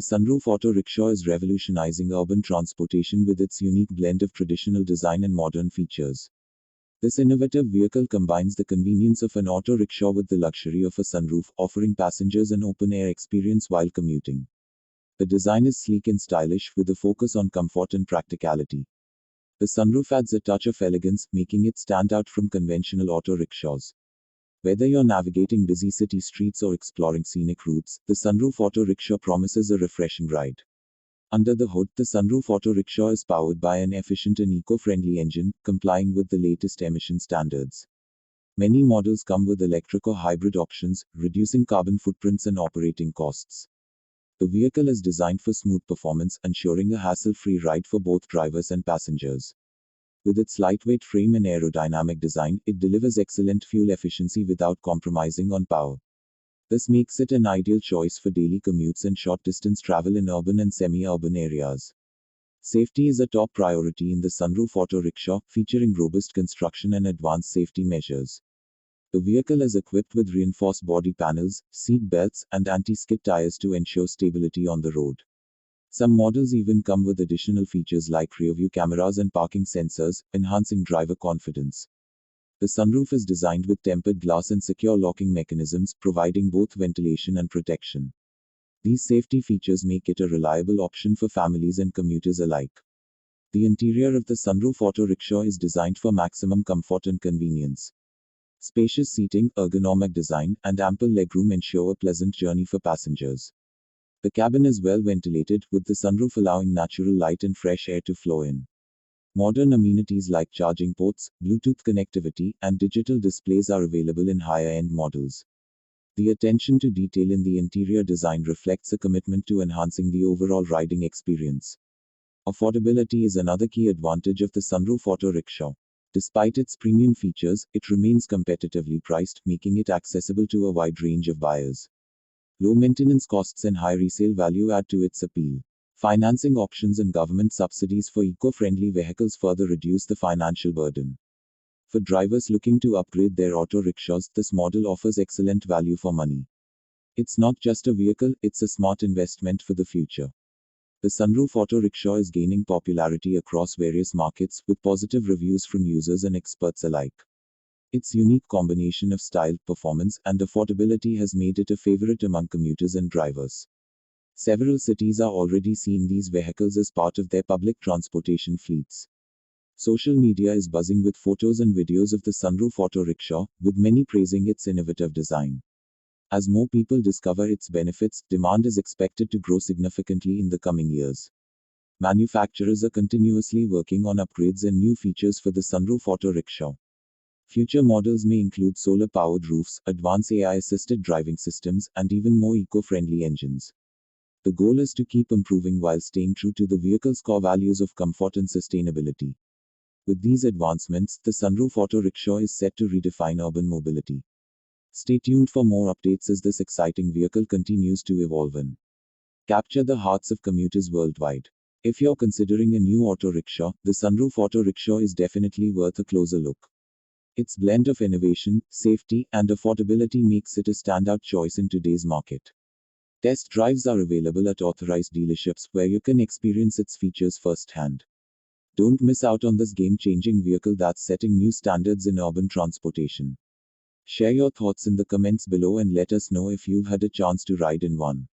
sunroof auto rickshaw is revolutionizing urban transportation with its unique blend of traditional design and modern features. This innovative vehicle combines the convenience of an auto rickshaw with the luxury of a sunroof, offering passengers an open-air experience while commuting. The design is sleek and stylish, with a focus on comfort and practicality. The sunroof adds a touch of elegance, making it stand out from conventional auto rickshaws. Whether you're navigating busy city streets or exploring scenic routes, the sunroof auto rickshaw promises a refreshing ride. Under the hood, the sunroof auto rickshaw is powered by an efficient and eco-friendly engine, complying with the latest emission standards. Many models come with electric or hybrid options, reducing carbon footprints and operating costs. The vehicle is designed for smooth performance, ensuring a hassle-free ride for both drivers and passengers. With its lightweight frame and aerodynamic design, it delivers excellent fuel efficiency without compromising on power. This makes it an ideal choice for daily commutes and short-distance travel in urban and semi-urban areas. Safety is a top priority in the sunroof auto rickshaw, featuring robust construction and advanced safety measures. The vehicle is equipped with reinforced body panels, seat belts, and anti-skid tires to ensure stability on the road. Some models even come with additional features like rear-view cameras and parking sensors, enhancing driver confidence. The sunroof is designed with tempered glass and secure locking mechanisms, providing both ventilation and protection. These safety features make it a reliable option for families and commuters alike. The interior of the sunroof auto rickshaw is designed for maximum comfort and convenience. Spacious seating, ergonomic design, and ample legroom ensure a pleasant journey for passengers. The cabin is well ventilated, with the sunroof allowing natural light and fresh air to flow in. Modern amenities like charging ports, Bluetooth connectivity, and digital displays are available in higher-end models. The attention to detail in the interior design reflects a commitment to enhancing the overall riding experience. Affordability is another key advantage of the sunroof auto rickshaw. Despite its premium features, it remains competitively priced, making it accessible to a wide range of buyers. Low maintenance costs and high resale value add to its appeal. Financing options and government subsidies for eco-friendly vehicles further reduce the financial burden. For drivers looking to upgrade their auto rickshaws, this model offers excellent value for money. It's not just a vehicle, it's a smart investment for the future. The sunroof auto rickshaw is gaining popularity across various markets, with positive reviews from users and experts alike. Its unique combination of style, performance, and affordability has made it a favorite among commuters and drivers. Several cities are already seeing these vehicles as part of their public transportation fleets. Social media is buzzing with photos and videos of the sunroof auto rickshaw, with many praising its innovative design. As more people discover its benefits, demand is expected to grow significantly in the coming years. Manufacturers are continuously working on upgrades and new features for the sunroof auto rickshaw. Future models may include solar-powered roofs, advanced AI-assisted driving systems, and even more eco-friendly engines. The goal is to keep improving while staying true to the vehicle's core values of comfort and sustainability. With these advancements, the sunroof auto rickshaw is set to redefine urban mobility. Stay tuned for more updates as this exciting vehicle continues to evolve and capture the hearts of commuters worldwide. If you're considering a new auto rickshaw, the sunroof auto rickshaw is definitely worth a closer look. Its blend of innovation, safety, and affordability makes it a standout choice in today's market. Test drives are available at authorized dealerships where you can experience its features firsthand. Don't miss out on this game-changing vehicle that's setting new standards in urban transportation. Share your thoughts in the comments below and let us know if you've had a chance to ride in one.